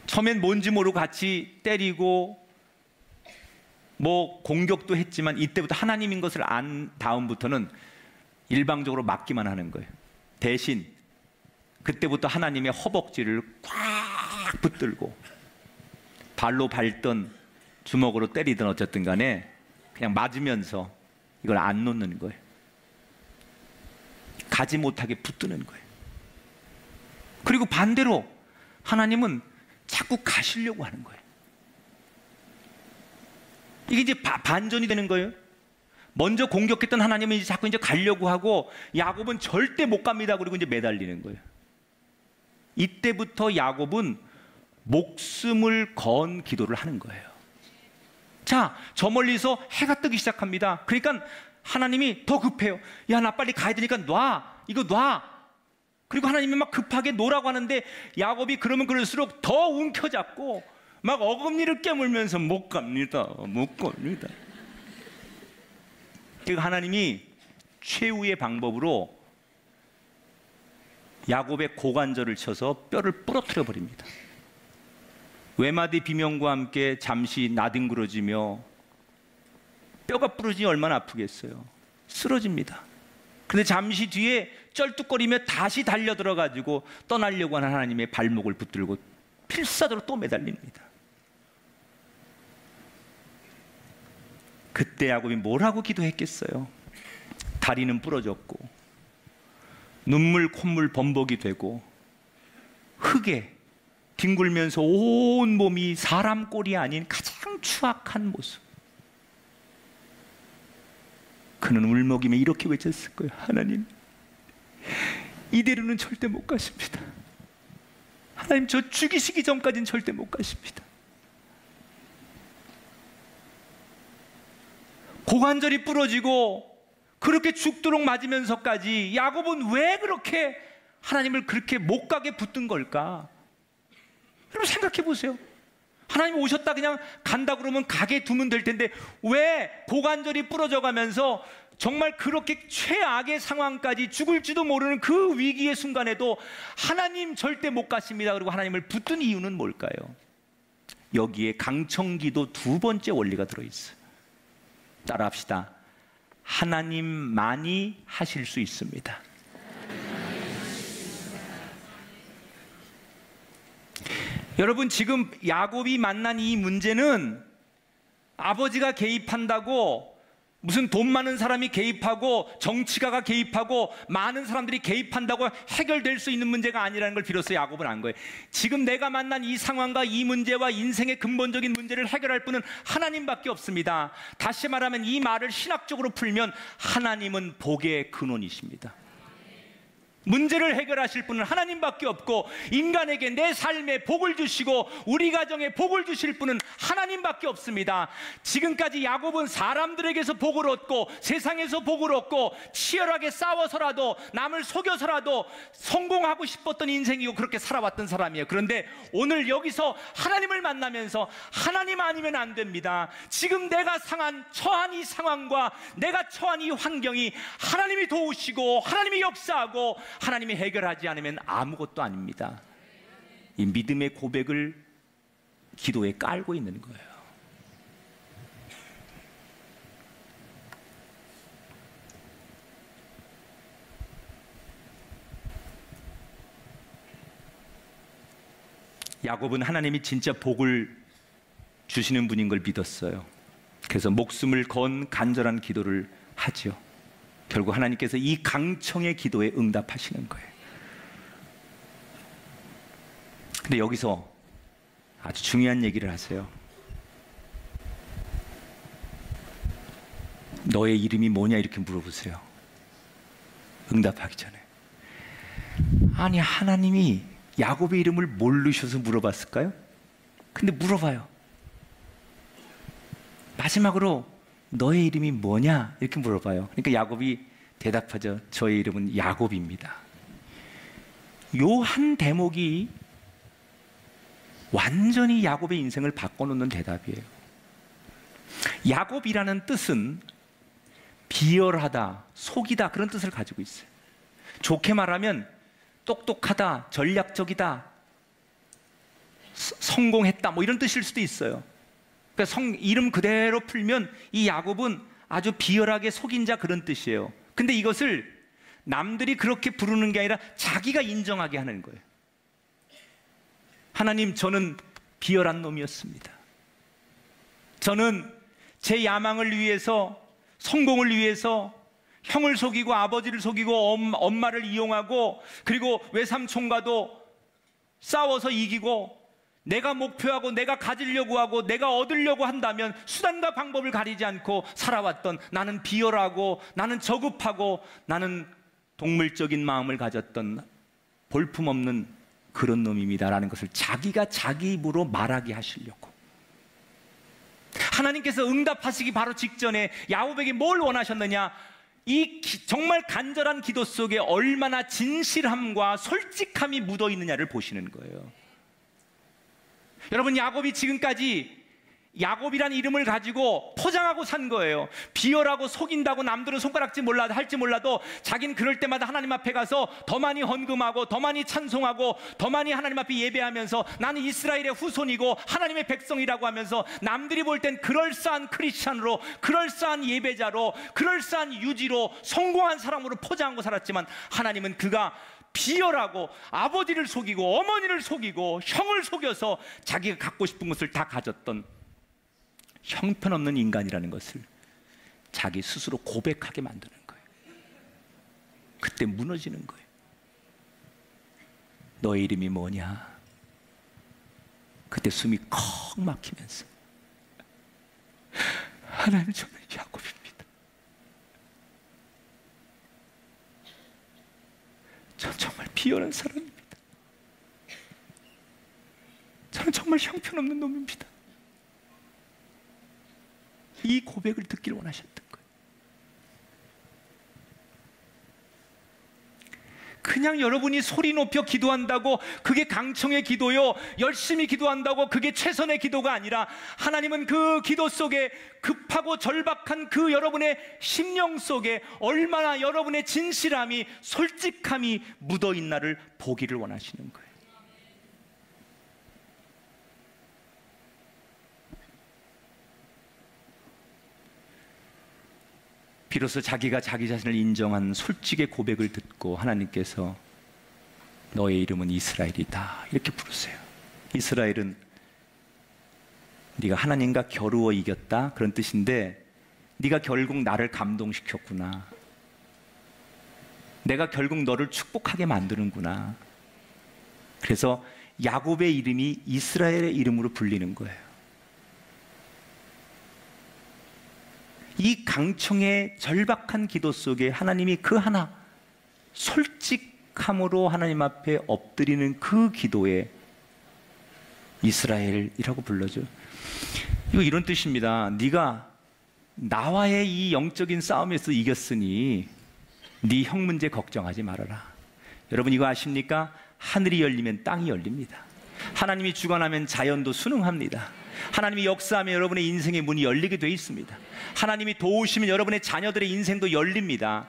처음엔 뭔지 모르고 같이 때리고 뭐 공격도 했지만 이때부터 하나님인 것을 안 다음부터는 일방적으로 맞기만 하는 거예요. 대신 그때부터 하나님의 허벅지를 꽉 붙들고 발로 밟던 주먹으로 때리든 어쨌든 간에 그냥 맞으면서 이걸 안 놓는 거예요. 가지 못하게 붙드는 거예요. 그리고 반대로 하나님은 자꾸 가시려고 하는 거예요. 이게 이제 반전이 되는 거예요. 먼저 공격했던 하나님은 이제 자꾸 이제 가려고 하고 야곱은 절대 못 갑니다. 그리고 이제 매달리는 거예요. 이때부터 야곱은 목숨을 건 기도를 하는 거예요. 자, 저 멀리서 해가 뜨기 시작합니다. 그러니까 하나님이 더 급해요. 야, 나 빨리 가야 되니까 놔. 이거 놔. 그리고 하나님이 막 급하게 놓으라고 하는데 야곱이 그러면 그럴수록 더 움켜잡고 막 어금니를 깨물면서 못 갑니다. 못 갑니다. 그러니까 하나님이 최후의 방법으로 야곱의 고관절을 쳐서 뼈를 부러뜨려 버립니다. 외마디 비명과 함께 잠시 나뒹굴어지며 뼈가 부러지니 얼마나 아프겠어요. 쓰러집니다. 근데 잠시 뒤에 쩔뚝거리며 다시 달려들어가지고 떠나려고 하는 하나님의 발목을 붙들고 필사적으로 또 매달립니다. 그때 야곱이 뭐라고 기도했겠어요? 다리는 부러졌고 눈물 콧물 범벅이 되고 흙에 뒹굴면서 온 몸이 사람 꼴이 아닌 가장 추악한 모습. 그는 울먹이며 이렇게 외쳤을 거예요. 하나님, 이대로는 절대 못 가십니다. 하나님, 저 죽이시기 전까지는 절대 못 가십니다. 고관절이 부러지고 그렇게 죽도록 맞으면서까지 야곱은 왜 그렇게 하나님을 그렇게 못 가게 붙든 걸까? 여러분 생각해 보세요. 하나님 오셨다 그냥 간다 그러면 가게 두면 될 텐데 왜 고관절이 부러져 가면서 정말 그렇게 최악의 상황까지 죽을지도 모르는 그 위기의 순간에도 하나님 절대 못 가십니다. 그리고 하나님을 붙든 이유는 뭘까요? 여기에 강청기도 두 번째 원리가 들어있어요. 따라합시다. 하나님만이 하실 수 있습니다. 여러분, 지금 야곱이 만난 이 문제는 아버지가 개입한다고, 무슨 돈 많은 사람이 개입하고 정치가가 개입하고 많은 사람들이 개입한다고 해결될 수 있는 문제가 아니라는 걸 비로소 야곱은 안 거예요. 지금 내가 만난 이 상황과 이 문제와 인생의 근본적인 문제를 해결할 분은 하나님밖에 없습니다. 다시 말하면 이 말을 신학적으로 풀면 하나님은 복의 근원이십니다. 문제를 해결하실 분은 하나님밖에 없고, 인간에게 내 삶에 복을 주시고 우리 가정에 복을 주실 분은 하나님밖에 없습니다. 지금까지 야곱은 사람들에게서 복을 얻고 세상에서 복을 얻고 치열하게 싸워서라도 남을 속여서라도 성공하고 싶었던 인생이고 그렇게 살아왔던 사람이에요. 그런데 오늘 여기서 하나님을 만나면서 하나님 아니면 안 됩니다. 지금 내가 처한 이 상황과 내가 처한 이 환경이 하나님이 도우시고 하나님이 역사하고 하나님이 해결하지 않으면 아무것도 아닙니다. 이 믿음의 고백을 기도에 깔고 있는 거예요. 야곱은 하나님이 진짜 복을 주시는 분인 걸 믿었어요. 그래서 목숨을 건 간절한 기도를 하죠. 결국 하나님께서 이 강청의 기도에 응답하시는 거예요. 근데 여기서 아주 중요한 얘기를 하세요. 너의 이름이 뭐냐 이렇게 물어보세요. 응답하기 전에. 아니, 하나님이 야곱의 이름을 모르셔서 물어봤을까요? 근데 물어봐요. 마지막으로 너의 이름이 뭐냐 이렇게 물어봐요. 그러니까 야곱이 대답하죠. 저의 이름은 야곱입니다. 요 한 대목이 완전히 야곱의 인생을 바꿔놓는 대답이에요. 야곱이라는 뜻은 비열하다, 속이다, 그런 뜻을 가지고 있어요. 좋게 말하면 똑똑하다, 전략적이다, 성공했다, 뭐 이런 뜻일 수도 있어요. 그러니까 이름 그대로 풀면 이 야곱은 아주 비열하게 속인 자, 그런 뜻이에요. 근데 이것을 남들이 그렇게 부르는 게 아니라 자기가 인정하게 하는 거예요. 하나님, 저는 비열한 놈이었습니다. 저는 제 야망을 위해서, 성공을 위해서 형을 속이고 아버지를 속이고 엄마를 이용하고 그리고 외삼촌과도 싸워서 이기고, 내가 목표하고 내가 가지려고 하고 내가 얻으려고 한다면 수단과 방법을 가리지 않고 살아왔던, 나는 비열하고 나는 저급하고 나는 동물적인 마음을 가졌던 볼품없는 그런 놈입니다라는 것을 자기가 자기 입으로 말하게 하시려고. 하나님께서 응답하시기 바로 직전에 야곱에게 뭘 원하셨느냐? 이 정말 간절한 기도 속에 얼마나 진실함과 솔직함이 묻어 있느냐를 보시는 거예요. 여러분, 야곱이 지금까지 야곱이란 이름을 가지고 포장하고 산 거예요. 비열하고 속인다고 남들은 손가락질 할지 몰라도 자기는 그럴 때마다 하나님 앞에 가서 더 많이 헌금하고 더 많이 찬송하고 더 많이 하나님 앞에 예배하면서 나는 이스라엘의 후손이고 하나님의 백성이라고 하면서 남들이 볼 땐 그럴싸한 크리스찬으로, 그럴싸한 예배자로, 그럴싸한 유지로, 성공한 사람으로 포장하고 살았지만 하나님은 그가 비열하고 아버지를 속이고 어머니를 속이고 형을 속여서 자기가 갖고 싶은 것을 다 가졌던 형편없는 인간이라는 것을 자기 스스로 고백하게 만드는 거예요. 그때 무너지는 거예요. 너의 이름이 뭐냐? 그때 숨이 컥 막히면서 하나님, 저는 야곱입니다. 전 정말 비열한 사람입니다. 저는 정말 형편없는 놈입니다. 이 고백을 듣기를 원하셨던 거예요. 그냥 여러분이 소리 높여 기도한다고 그게 강청의 기도요, 열심히 기도한다고 그게 최선의 기도가 아니라, 하나님은 그 기도 속에 급하고 절박한 그 여러분의 심령 속에 얼마나 여러분의 진실함이, 솔직함이 묻어있나를 보기를 원하시는 거예요. 비로소 자기가 자기 자신을 인정한 솔직의 고백을 듣고 하나님께서 너의 이름은 이스라엘이다 이렇게 부르세요. 이스라엘은 네가 하나님과 겨루어 이겼다 그런 뜻인데, 네가 결국 나를 감동시켰구나, 내가 결국 너를 축복하게 만드는구나. 그래서 야곱의 이름이 이스라엘의 이름으로 불리는 거예요. 이 강청의 절박한 기도 속에 하나님이 그 하나 솔직함으로 하나님 앞에 엎드리는 그 기도에 이스라엘이라고 불러줘. 이거 이런 뜻입니다. 네가 나와의 이 영적인 싸움에서 이겼으니 네 형 문제 걱정하지 말아라. 여러분 이거 아십니까? 하늘이 열리면 땅이 열립니다. 하나님이 주관하면 자연도 순응합니다. 하나님이 역사하면 여러분의 인생의 문이 열리게 돼 있습니다. 하나님이 도우시면 여러분의 자녀들의 인생도 열립니다.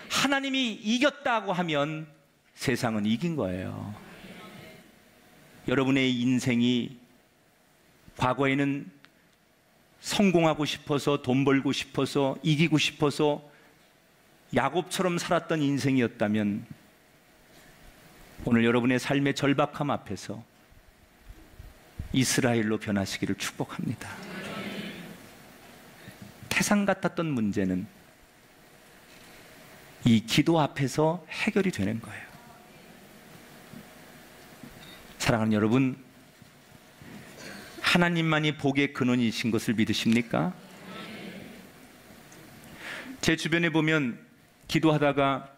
하나님이 이겼다고 하면 세상은 이긴 거예요. 여러분의 인생이 과거에는 성공하고 싶어서, 돈 벌고 싶어서, 이기고 싶어서 야곱처럼 살았던 인생이었다면, 오늘 여러분의 삶의 절박함 앞에서 이스라엘로 변하시기를 축복합니다. 태산 같았던 문제는 이 기도 앞에서 해결이 되는 거예요. 사랑하는 여러분, 하나님만이 복의 근원이신 것을 믿으십니까? 제 주변에 보면 기도하다가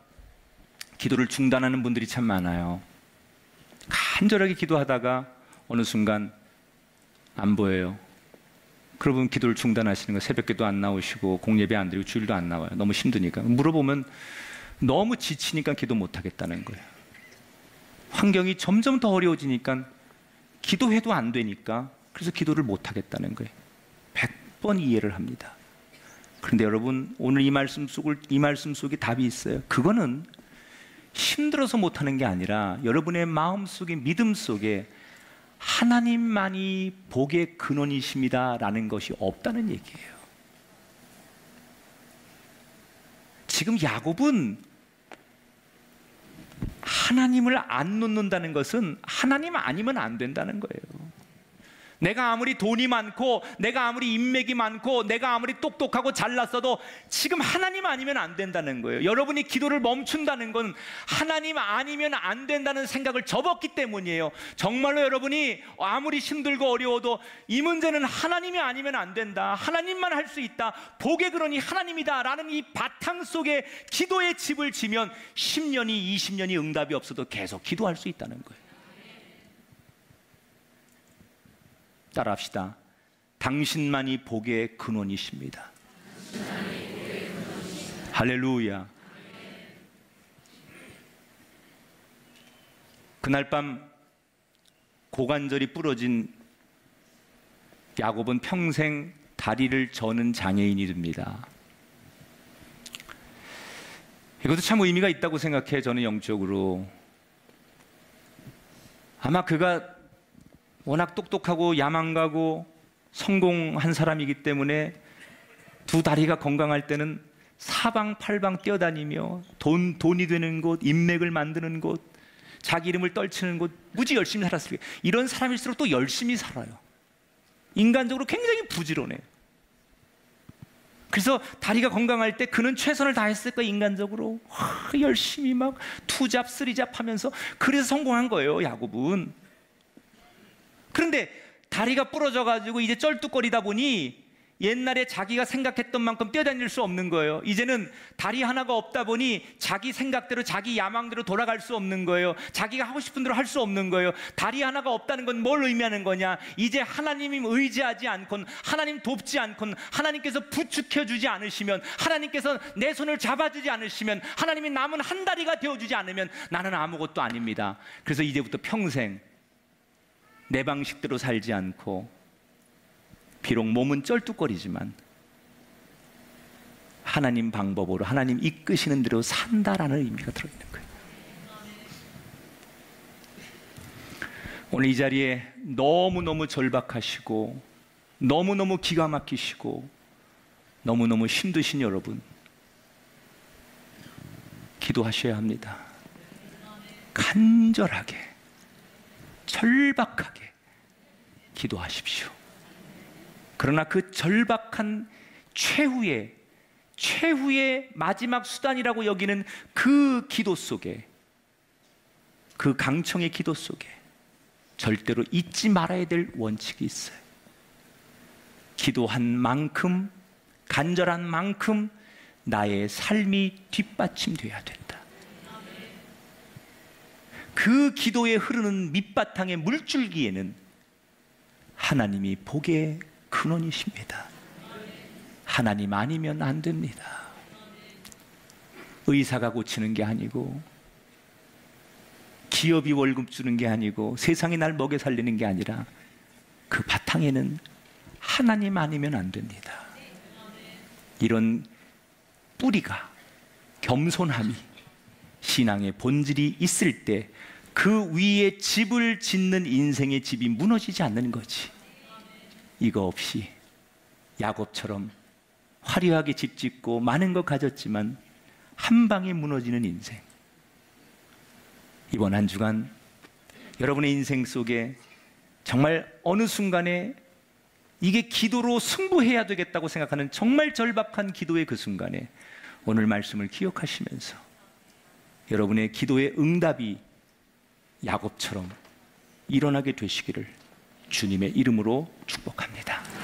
기도를 중단하는 분들이 참 많아요. 간절하게 기도하다가 어느 순간 안 보여요. 그러면 기도를 중단하시는 거예요. 새벽기도 안 나오시고 공예배 안 드리고 주일도 안 나와요. 너무 힘드니까. 물어보면 너무 지치니까 기도 못 하겠다는 거예요. 환경이 점점 더 어려워지니까 기도해도 안 되니까 그래서 기도를 못 하겠다는 거예요. 100번 이해를 합니다. 그런데 여러분, 오늘 이 말씀 속에 답이 있어요. 그거는 힘들어서 못하는 게 아니라 여러분의 마음속에, 믿음 속에 하나님만이 복의 근원이십니다라는 것이 없다는 얘기예요. 지금 야곱은 하나님을 안 놓는다는 것은 하나님 아니면 안 된다는 거예요. 내가 아무리 돈이 많고, 내가 아무리 인맥이 많고, 내가 아무리 똑똑하고 잘났어도 지금 하나님 아니면 안 된다는 거예요. 여러분이 기도를 멈춘다는 건 하나님 아니면 안 된다는 생각을 접었기 때문이에요. 정말로 여러분이 아무리 힘들고 어려워도 이 문제는 하나님이 아니면 안 된다, 하나님만 할 수 있다, 복의 근원이 하나님이다 라는 이 바탕 속에 기도의 집을 지면 10년이 20년이 응답이 없어도 계속 기도할 수 있다는 거예요. 따라합시다. 당신만이 복의 근원이십니다. 할렐루야. 그날 밤 고관절이 부러진 야곱은 평생 다리를 저는 장애인이 됩니다. 이것도 참 의미가 있다고 생각해요. 저는 영적으로. 아마 그가 워낙 똑똑하고 야망가고 성공한 사람이기 때문에 두 다리가 건강할 때는 사방팔방 뛰어다니며 돈이 되는 곳, 인맥을 만드는 곳, 자기 이름을 떨치는 곳 무지 열심히 살았을 거예요. 이런 사람일수록 또 열심히 살아요. 인간적으로 굉장히 부지런해요. 그래서 다리가 건강할 때 그는 최선을 다했을 거예요. 인간적으로 열심히 막 투잡 쓰리잡 하면서 그래서 성공한 거예요, 야곱은. 그런데 다리가 부러져가지고 이제 쩔뚝거리다 보니 옛날에 자기가 생각했던 만큼 뛰어다닐 수 없는 거예요. 이제는 다리 하나가 없다 보니 자기 생각대로 자기 야망대로 돌아갈 수 없는 거예요. 자기가 하고 싶은 대로 할 수 없는 거예요. 다리 하나가 없다는 건 뭘 의미하는 거냐? 이제 하나님 의지하지 않건, 하나님 돕지 않건, 하나님께서 부축해 주지 않으시면, 하나님께서 내 손을 잡아주지 않으시면, 하나님이 남은 한 다리가 되어주지 않으면 나는 아무것도 아닙니다. 그래서 이제부터 평생 내 방식대로 살지 않고, 비록 몸은 쩔뚝거리지만 하나님 방법으로, 하나님 이끄시는 대로 산다라는 의미가 들어있는 거예요. 오늘 이 자리에 너무너무 절박하시고 너무너무 기가 막히시고 너무너무 힘드신 여러분, 기도하셔야 합니다. 간절하게, 절박하게 기도하십시오. 그러나 그 절박한 최후의 마지막 수단이라고 여기는 그 기도 속에, 그 강청의 기도 속에 절대로 잊지 말아야 될 원칙이 있어요. 기도한 만큼, 간절한 만큼 나의 삶이 뒷받침돼야 된다. 그 기도에 흐르는 밑바탕의 물줄기에는 하나님이 복의 근원이십니다. 하나님 아니면 안 됩니다. 의사가 고치는 게 아니고, 기업이 월급 주는 게 아니고, 세상이 날 먹여 살리는 게 아니라 그 바탕에는 하나님 아니면 안 됩니다. 이런 뿌리가, 겸손함이 신앙의 본질이 있을 때 그 위에 집을 짓는 인생의 집이 무너지지 않는 거지. 이거 없이 야곱처럼 화려하게 집 짓고 많은 거 가졌지만 한 방에 무너지는 인생. 이번 한 주간 여러분의 인생 속에 정말 어느 순간에 이게 기도로 승부해야 되겠다고 생각하는 정말 절박한 기도의 그 순간에 오늘 말씀을 기억하시면서 여러분의 기도의 응답이 야곱처럼 일어나게 되시기를 주님의 이름으로 축복합니다.